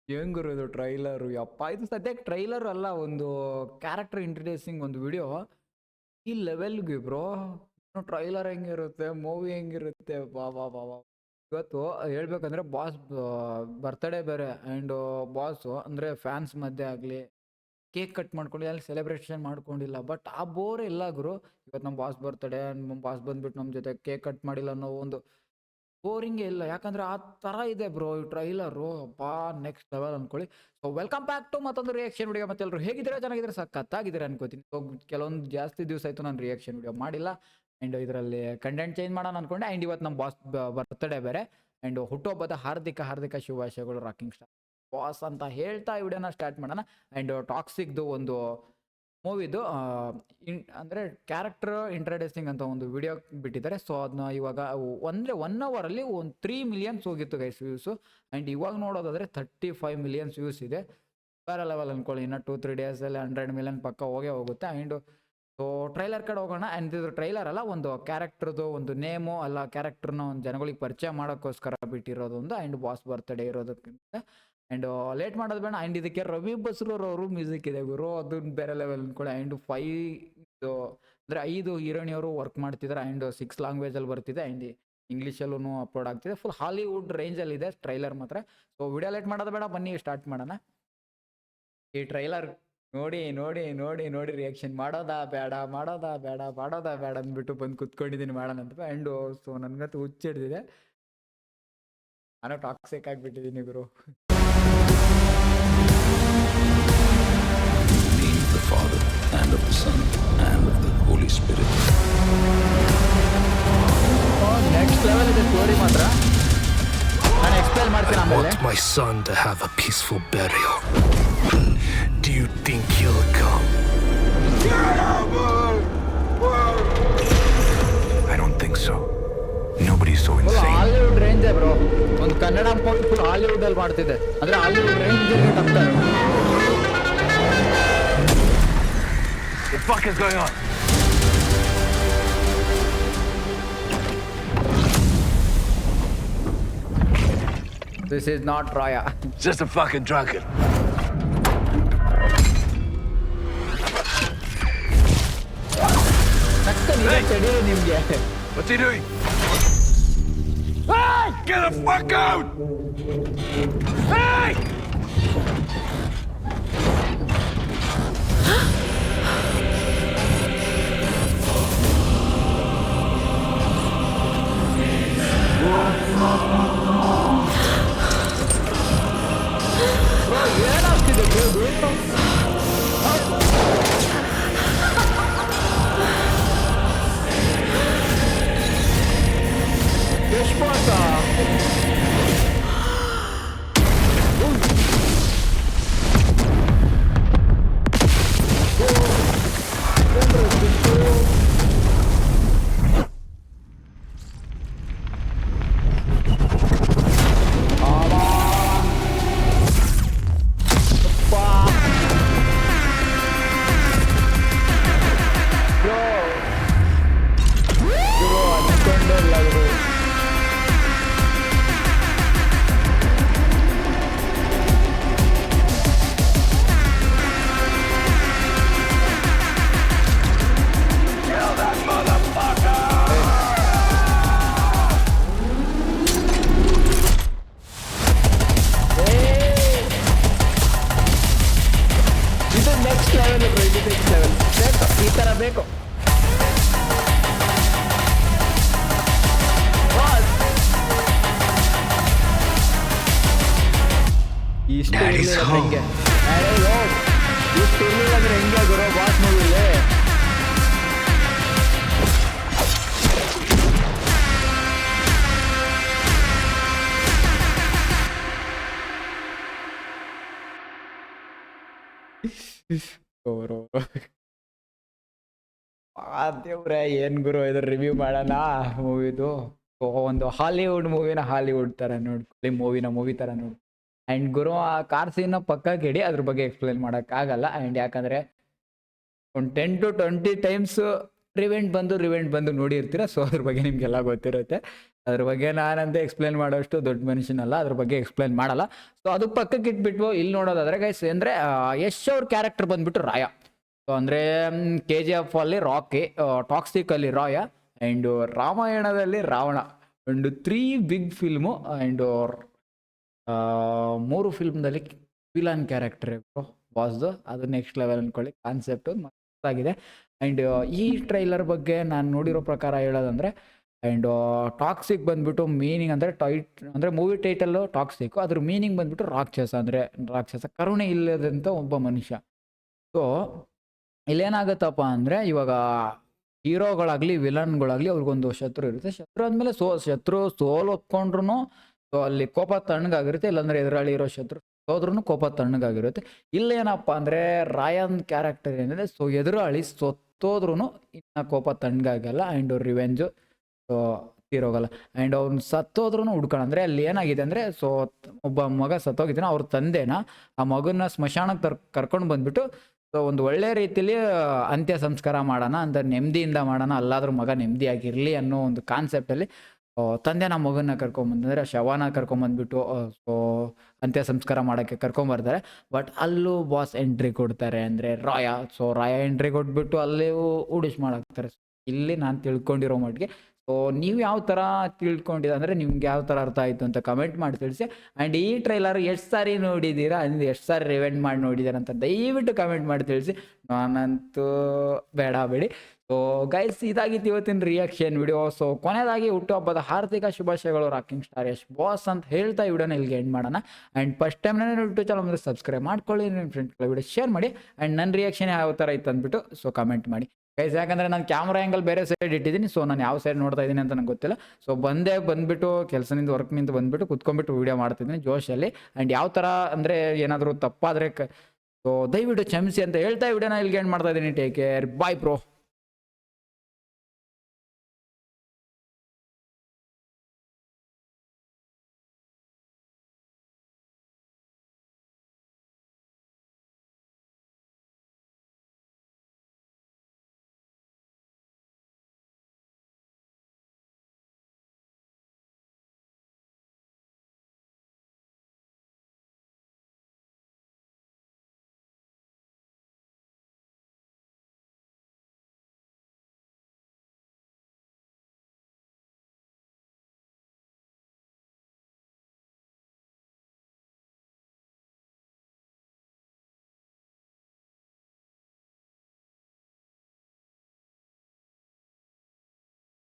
ಏನ್ ಗುರು ಇದು ಟ್ರೈಲರು ಯಪ್ಪ ಇದು ಸದ್ಯಕ್ಕೆ ಟ್ರೈಲರ್ ಅಲ್ಲ ಒಂದು ಕ್ಯಾರೆಕ್ಟರ್ ಇಂಟ್ರಡ್ಯೂಸಿಂಗ್ ಒಂದು ವಿಡಿಯೋ ಈ ಲೆವೆಲ್ಗೆ ಬ್ರೋ ಟ್ರೈಲರ್ ಹೆಂಗಿರುತ್ತೆ ಮೂವಿ ಹೆಂಗಿರುತ್ತೆ ಬಾ ಬಾ ಬಾ ಬಾ ಇವತ್ತು ಹೇಳ್ಬೇಕಂದ್ರೆ ಬಾಸ್ ಬರ್ತ್ಡೇ ಬೇರೆ ಆ್ಯಂಡ್ ಬಾಸು ಅಂದರೆ ಫ್ಯಾನ್ಸ್ ಮಧ್ಯೆ ಆಗಲಿ ಕೇಕ್ ಕಟ್ ಮಾಡ್ಕೊಂಡು ಅಲ್ಲಿ ಸೆಲೆಬ್ರೇಷನ್ ಮಾಡ್ಕೊಂಡಿಲ್ಲ ಬಟ್ ಆ ಬೋರ್ ಇಲ್ಲ ಗುರು ಇವತ್ತು ನಮ್ಮ ಬಾಸ್ ಬರ್ತ್ಡೇ ನಮ್ಮ ಬಾಸ್ ಬಂದ್ಬಿಟ್ಟು ನಮ್ಮ ಜೊತೆ ಕೇಕ್ ಕಟ್ ಮಾಡಿಲ್ಲ ಅನ್ನೋ ಒಂದು ಬೋರಿಂಗೇ ಇಲ್ಲ ಯಾಕಂದ್ರೆ ಆ ತರ ಇದೆ ಬ್ರೋ ಈ ಟ್ರೈಲರು ಬಾ ನೆಕ್ಸ್ಟ್ ಲೆವೆಲ್ ಅನ್ಕೊಳ್ಳಿ. ಸೊ ವೆಲ್ಕಮ್ ಬ್ಯಾಕ್ ಟು ಮತ್ತೊಂದು ರಿಯಾಕ್ಷನ್ ವಿಡಿಯೋ. ಮತ್ತೆ ಎಲ್ಲರೂ ಹೇಗಿದ್ದೀರಾ, ಚೆನ್ನಾಗಿದ್ರೆ ಸಖತ್ತಾಗಿದ್ದೀರಾ ಅನ್ಕೋತೀನಿ. ಸೊ ಕೆಲವೊಂದು ಜಾಸ್ತಿ ದಿವಸ ಆಯ್ತು ನಾನು ರಿಯಾಕ್ಷನ್ ವಿಡಿಯೋ ಮಾಡಿಲ್ಲ ಆ್ಯಂಡ್ ಇದರಲ್ಲಿ ಕಂಟೆಂಟ್ ಚೇಂಜ್ ಮಾಡೋಣ ಅನ್ಕೊಂಡೆ. ಆ್ಯಂಡ್ ಇವತ್ತು ನಮ್ಮ ಬಾಸ್ ಬರ್ತ್ಡೇ ಬೇರೆ ಆ್ಯಂಡ್ ಹುಟ್ಟುಹಬ್ಬದ ಹಾರ್ದಿಕ ಶುಭಾಶಯಗಳು ರಾಕಿಂಗ್ ಸ್ಟಾರ್ ಬಾಸ್ ಅಂತ ಹೇಳ್ತಾ ಈ ವಿಡಿಯೋನ ಸ್ಟಾರ್ಟ್ ಮಾಡೋಣ. ಆ್ಯಂಡ್ ಟಾಕ್ಸಿಕ್ದು ಒಂದು ಮೂವಿದು ಅಂದರೆ ಕ್ಯಾರೆಕ್ಟರ್ ಇಂಟ್ರಡ್ಯೂಸಿಂಗ್ ಅಂತ ಒಂದು ವಿಡಿಯೋ ಬಿಟ್ಟಿದ್ದಾರೆ. ಸೊ ಅದನ್ನ ಇವಾಗ ಅಂದರೆ 1 ಅವರಲ್ಲಿ ಒಂದು 3 ಮಿಲಿಯನ್ಸ್ ಹೋಗಿತ್ತು ಗೈಸ್ ವ್ಯೂಸು. ಆ್ಯಂಡ್ ಇವಾಗ ನೋಡೋದಾದರೆ 35 ಮಿಲಿಯನ್ಸ್ ವ್ಯೂಸ್ ಇದೆ. ಬೇರೆ ಲೆವೆಲ್ ಅಂದ್ಕೊಳ್ಳಿ. ಇನ್ನು 2-3 ಡೇಸಲ್ಲಿ 100 ಮಿಲಿಯನ್ ಪಕ್ಕ ಹೋಗುತ್ತೆ. ಆ್ಯಂಡ್ ಸೊ ಟ್ರೈಲರ್ ಕಡೆ ಹೋಗೋಣ. ಆ್ಯಂಡ್ ಇದು ಟ್ರೈಲರ್ ಅಲ್ಲ, ಒಂದು ಕ್ಯಾರೆಕ್ಟರ್ದು ಒಂದು ನೇಮು ಅಲ್ಲ, ಕ್ಯಾರೆಕ್ಟರ್ನ ಒಂದು ಜನಗಳಿಗೆ ಪರಿಚಯ ಮಾಡೋಕ್ಕೋಸ್ಕರ ಬಿಟ್ಟಿರೋದು ಒಂದು. ಆ್ಯಂಡ್ ಬಾಸ್ ಬರ್ತ್ಡೇ ಇರೋದಕ್ಕಿಂತ ಆ್ಯಂಡ್ ಲೇಟ್ ಮಾಡೋದು ಬೇಡ. ಆ್ಯಂಡ್ ಇದಕ್ಕೆ ರವಿ ಬಸ್ರೂರ್ ಅವರು ಮ್ಯೂಸಿಕ್ ಇದೆ ಗುರು, ಅದು ಬೇರೆ ಲೆವೆಲ್ ಅನ್ಕೊಳ್ಳಿ. ಆ್ಯಂಡ್ 5 ಅಂದರೆ 5 ಹೀರೋಣಿಯವರು ವರ್ಕ್ ಮಾಡ್ತಿದ್ದಾರೆ. ಆ್ಯಂಡ್ 6 ಲ್ಯಾಂಗ್ವೇಜಲ್ಲಿ ಬರ್ತಿದೆ. ಆ್ಯಂಡ್ ಇಂಗ್ಲೀಷಲ್ಲೂ ಅಪ್ಲೋಡ್ ಆಗ್ತಿದೆ. ಫುಲ್ ಹಾಲಿವುಡ್ ರೇಂಜಲ್ಲಿ ಇದೆ ಟ್ರೈಲರ್ ಮಾತ್ರ. ಸೊ ವಿಡಿಯೋ ಲೇಟ್ ಮಾಡೋದು ಬೇಡ, ಬನ್ನಿ ಸ್ಟಾರ್ಟ್ ಮಾಡೋಣ. ಈ ಟ್ರೈಲರ್ ನೋಡಿ ನೋಡಿ ನೋಡಿ ನೋಡಿ ರಿಯಾಕ್ಷನ್ ಮಾಡೋದಾ ಬೇಡ ಅಂದ್ಬಿಟ್ಟು ಬಂದು ಕುತ್ಕೊಂಡಿದ್ದೀನಿ ಮಾಡೋಣ ಅಂತ. ಆ್ಯಂಡ್ ಸೊ ನನಗಂತೂ ಹುಚ್ಚಿಡ್ದಿದೆ, ನಾನು ಟಾಕ್ಸಿಕ್ ಆಗಿಬಿಟ್ಟಿದ್ದೀನಿ ಗುರು. The Father, and of the Son, and of the Holy Spirit. Next level ಇದೆ ಸ್ಟೋರಿ ಮಾತ್ರ. ನಾನು ಎಕ್ಸ್ಪ್ಲೇನ್ ಮಾಡ್ತೀನಿ I ಆಮೇಲೆ. want my son to have a peaceful burial. Do you think he'll come? I don't think so. Nobody's so full insane. Hollywood range bro. ಒಂದು Kannada movie full Hollywood ಅಲ್ಲಿ ಮಾಡ್ತಿದೆ, ಅಂದ್ರೆ Hollywood range ಆಗ್ತಾರೆ. What the fuck is going on? This is not Raya. Just a fucking drunkard. ತಡೀರಿ ನಿಮ್ಗೆ. What's he doing? Hey! Get the fuck out! Hey! ಏನಾಗ್ತಿದೆ bro? ಯಶ್ಪಾತ ಈ ತರ ಬೇಕು. ಇಷ್ಟು ಇರ್ಲಿಲ್ಲ ಹೆಂಗೆ ಇಷ್ಟು ಇರ್ಲಿಲ್ಲ ಅಂದ್ರೆ ಹೆಂಗೆ ಗುರು ಬಾಸ್ ಮೂವಿಲಿ. ದೇವ್ರೆ ಏನ್ ಗುರು ಇದು ರಿವ್ಯೂ ಮಾಡೋಣ ಮೂವಿದು. ಒಂದು ಹಾಲಿವುಡ್ ಮೂವಿನ ಹಾಲಿವುಡ್ ತರ ನೋಡ್ಕೊಳ್ಳಿ, ಮೂವಿ ತರ ನೋಡಿ. ಆ್ಯಂಡ್ ಗುರು ಆ ಕಾರ್ ಸೀನ್ ಪಕ್ಕಕ್ಕೆ ಇಡಿ, ಅದ್ರ ಬಗ್ಗೆ ಎಕ್ಸ್ಪ್ಲೇನ್ ಮಾಡೋಕ್ಕಾಗಲ್ಲ. ಆ್ಯಂಡ್ ಯಾಕಂದ್ರೆ ಒಂದು 10 to 20 ಟೈಮ್ಸ್ ರಿವೆಂಟ್ ಬಂದು ನೋಡಿರ್ತೀರ. ಸೊ ಅದ್ರ ಬಗ್ಗೆ ನಿಮ್ಗೆಲ್ಲ ಗೊತ್ತಿರುತ್ತೆ. ಅದ್ರ ಬಗ್ಗೆ ನಾನಂತ ಎಕ್ಸ್ಪ್ಲೇನ್ ಮಾಡೋಷ್ಟು ದೊಡ್ಡ ಮನುಷ್ಯನಲ್ಲ, ಅದ್ರ ಬಗ್ಗೆ ಎಕ್ಸ್ಪ್ಲೇನ್ ಮಾಡಲ್ಲ. ಸೊ ಅದು ಪಕ್ಕಕ್ಕೆ ಇಟ್ಬಿಟ್ಟು ಇಲ್ಲಿ ನೋಡೋದಾದ್ರೆ ಗೈಸ್ ಅಂದರೆ ಯಶ್ ಅವ್ರ ಕ್ಯಾರೆಕ್ಟರ್ ಬಂದ್ಬಿಟ್ಟು ರಾಯ. ಸೊ ಅಂದರೆ KGF ಅಲ್ಲಿ ರಾಕಿ, ಟಾಕ್ಸಿಕ್ ಅಲ್ಲಿ ರಾಯ, ಆ್ಯಂಡ್ ರಾಮಾಯಣದಲ್ಲಿ ರಾವಣ. ಒಂದು 3 ಬಿಗ್ ಫಿಲ್ಮು ಆ್ಯಂಡ್ 3 ಫಿಲ್ಮ್ದಲ್ಲಿ ವಿಲನ್ ಕ್ಯಾರೆಕ್ಟರ್ ಬಾಸ್ದು. ಅದು ನೆಕ್ಸ್ಟ್ ಲೆವೆಲ್ ಅಂದ್ಕೊಳ್ಳಿ, ಕಾನ್ಸೆಪ್ಟು ಮಸ್ತಾಗಿದೆ. ಆ್ಯಂಡ್ ಈ ಟ್ರೈಲರ್ ಬಗ್ಗೆ ನಾನು ನೋಡಿರೋ ಪ್ರಕಾರ ಹೇಳೋದಂದರೆ, ಆ್ಯಂಡ್ ಟಾಕ್ಸಿಕ್ ಬಂದ್ಬಿಟ್ಟು ಮೀನಿಂಗ್ ಅಂದರೆ ಮೂವಿ ಟೈಟಲ್ಲು ಟಾಕ್ಸಿಕ್, ಅದ್ರ ಮೀನಿಂಗ್ ಬಂದ್ಬಿಟ್ಟು ರಾಕ್ಷಸ, ಅಂದರೆ ರಾಕ್ಷಸ ಕರುಣೆ ಇಲ್ಲದಂಥ ಒಬ್ಬ ಮನುಷ್ಯ. ಸೊ ಇಲ್ಲೇನಾಗುತ್ತಪ್ಪ ಅಂದರೆ ಇವಾಗ ಹೀರೋಗಳಾಗಲಿ ವಿಲನ್ಗಳಾಗಲಿ ಅವ್ರಿಗೊಂದು ಶತ್ರು ಇರುತ್ತೆ. ಶತ್ರು ಅಂದಮೇಲೆ ಶತ್ರು ಸೋಲು ಒಪ್ಕೊಂಡ್ರು ಸೊ ಅಲ್ಲಿ ಕೋಪ ತಣ್ಣಗಾಗಿರುತ್ತೆ, ಇಲ್ಲಾಂದರೆ ಎದುರಾಳಿ ಇರೋ ಶತ್ರು ಸೋದ್ರೂ ಕೋಪ ತಣ್ಣಗಾಗಿರುತ್ತೆ. ಇಲ್ಲೇನಪ್ಪ ಅಂದರೆ ರಾಯನ್ ಕ್ಯಾರೆಕ್ಟರ್ ಏನಿದೆ, ಸೊ ಎದುರಾಳಿ ಸೋತೋದ್ರೂ ಇನ್ನು ಕೋಪ ತಣ್ಣಗಾಗಲ್ಲ, ಆ್ಯಂಡ್ ರಿವೆಂಜು ಸೊ ತೀರೋಗಲ್ಲ. ಆ್ಯಂಡ್ ಅವ್ನು ಸತ್ತೋದ್ರೂ ಹುಡ್ಕೋಣ. ಅಂದರೆ ಅಲ್ಲಿ ಏನಾಗಿದೆ ಅಂದರೆ, ಸೊ ಒಬ್ಬ ಮಗ ಸತ್ತೋಗಿದ್ದಾನೆ, ಅವ್ರ ತಂದೆನ ಆ ಮಗನ ಸ್ಮಶಾನಕ್ಕೆ ಕರ್ಕೊಂಡು ಬಂದ್ಬಿಟ್ಟು ಸೊ ಒಂದು ಒಳ್ಳೆ ರೀತಿಲಿ ಅಂತ್ಯ ಸಂಸ್ಕಾರ ಮಾಡೋಣ ಅಂತ, ನೆಮ್ಮದಿಯಿಂದ ಮಾಡೋಣ, ಅಲ್ಲಾದ್ರೂ ಮಗ ನೆಮ್ಮದಿಯಾಗಿರಲಿ ಅನ್ನೋ ಒಂದು ಕಾನ್ಸೆಪ್ಟಲ್ಲಿ ತಂದೆನ ಮಗನ ಕರ್ಕೊಂಬಂದ್ರೆ ಶವನ ಕರ್ಕೊಂಬಂದ್ಬಿಟ್ಟು ಸೊ ಅಂತ್ಯ ಸಂಸ್ಕಾರ ಮಾಡೋಕ್ಕೆ ಕರ್ಕೊಂಬರ್ತಾರೆ. ಬಟ್ ಅಲ್ಲೂ ಬಾಸ್ ಎಂಟ್ರಿ ಕೊಡ್ತಾರೆ, ಅಂದರೆ ರಾಯ. ಸೊ ರಾಯ ಎಂಟ್ರಿ ಕೊಟ್ಬಿಟ್ಟು ಅಲ್ಲಿ ಉಡಿಸ್ ಮಾಡಾಕ್ತಾರೆ. ಇಲ್ಲಿ ನಾನು ತಿಳ್ಕೊಂಡಿರೋ ಮಟ್ಟಿಗೆ. ಸೊ ನೀವು ಯಾವ ಥರ ತಿಳ್ಕೊಂಡಿದ್ದ ಅಂದರೆ ನಿಮ್ಗೆ ಯಾವ ಥರ ಅರ್ಥ ಆಯಿತು ಅಂತ ಕಮೆಂಟ್ ಮಾಡಿ ತಿಳಿಸಿ. ಆ್ಯಂಡ್ ಈ ಟ್ರೈಲರ್ ಎಷ್ಟು ಸಾರಿ ನೋಡಿದ್ದೀರಾ, ಅಂದರೆ ಎಷ್ಟು ಸಾರಿ ರಿವೆಂಡ್ ಮಾಡಿ ನೋಡಿದ್ದೀರಾ ಅಂತ ದಯವಿಟ್ಟು ಕಮೆಂಟ್ ಮಾಡಿ ತಿಳಿಸಿ. ನಾನಂತೂ ಬೇಡಿ. ಸೊ ಗೈಸ್, ಇದಾಗಿತ್ತು ಇವತ್ತಿನ ರಿಯಾಕ್ಷನ್ ವಿಡಿಯೋ. ಸೊ ಕೊನೆಯದಾಗಿ ಹುಟ್ಟುಹಬ್ಬದ ಹಾರ್ದಿಕ ಶುಭಾಶಯಗಳು ರಾಕಿಂಗ್ ಸ್ಟಾರ್ ಯಶ್ ಬಾಸ್ ಅಂತ ಹೇಳ್ತಾ ವಿಡಿಯೋನ ಇಲ್ಲಿಗೆ ಎಂಡ್ ಮಾಡೋಣ. ಆ್ಯಂಡ್ ಫಸ್ಟ್ ಟೈಮ್ ನಾನು ಯೂಟ್ಯೂಬ್ ಚಾನಲ್ ಅಂದರೆ ಸಬ್ಸ್ಕ್ರೈಬ್ ಮಾಡ್ಕೊಳ್ಳಿ, ನಿಮ್ಮ ಫ್ರೆಂಡ್ಸ್ಗಳ ವಿಡಿಯೋ ಶೇರ್ ಮಾಡಿ. ಆ್ಯಂಡ್ ನನ್ನ ರಿಯಾಕ್ಷನ್ ಯಾವ ಥರ ಇತ್ತು ಅಂದ್ಬಿಟ್ಟು ಸೊ ಕಮೆಂಟ್ ಮಾಡಿ ಗೈಸ್. ಯಾಕಂದರೆ ನಾನು ಕ್ಯಾಮ್ರಾ ಆ್ಯಂಗಲ್ ಬೇರೆ ಸೈಡ್ ಇಟ್ಟಿದ್ದೀನಿ, ಸೊ ನಾನು ಯಾವ ಸೈಡ್ ನೋಡ್ತಾ ಇದ್ದೀನಿ ಅಂತ ನನಗೆ ಗೊತ್ತಿಲ್ಲ. ಸೊ ಬಂದ್ಬಿಟ್ಟು ಕೆಲಸದಿಂದ ವರ್ಕ್ನಿಂದ ಬಂದುಬಿಟ್ಟು ಕುತ್ಕೊಂಡ್ಬಿಟ್ಟು ವೀಡಿಯೋ ಮಾಡ್ತಿದ್ದೀನಿ ಜೋಶಲ್ಲಿ. ಆ್ಯಂಡ್ ಯಾವ ಥರ ಅಂದರೆ ಏನಾದರೂ ತಪ್ಪಾದರೆ ಸೊ ದಯವಿಟ್ಟು ಕ್ಷಮಿಸಿ ಅಂತ ಹೇಳ್ತಾ ವಿಡಿಯೋನ ಇಲ್ಲಿಗೆ ಎಂಡ್ ಮಾಡ್ತಾ ಇದ್ದೀನಿ. Take care, bye bro.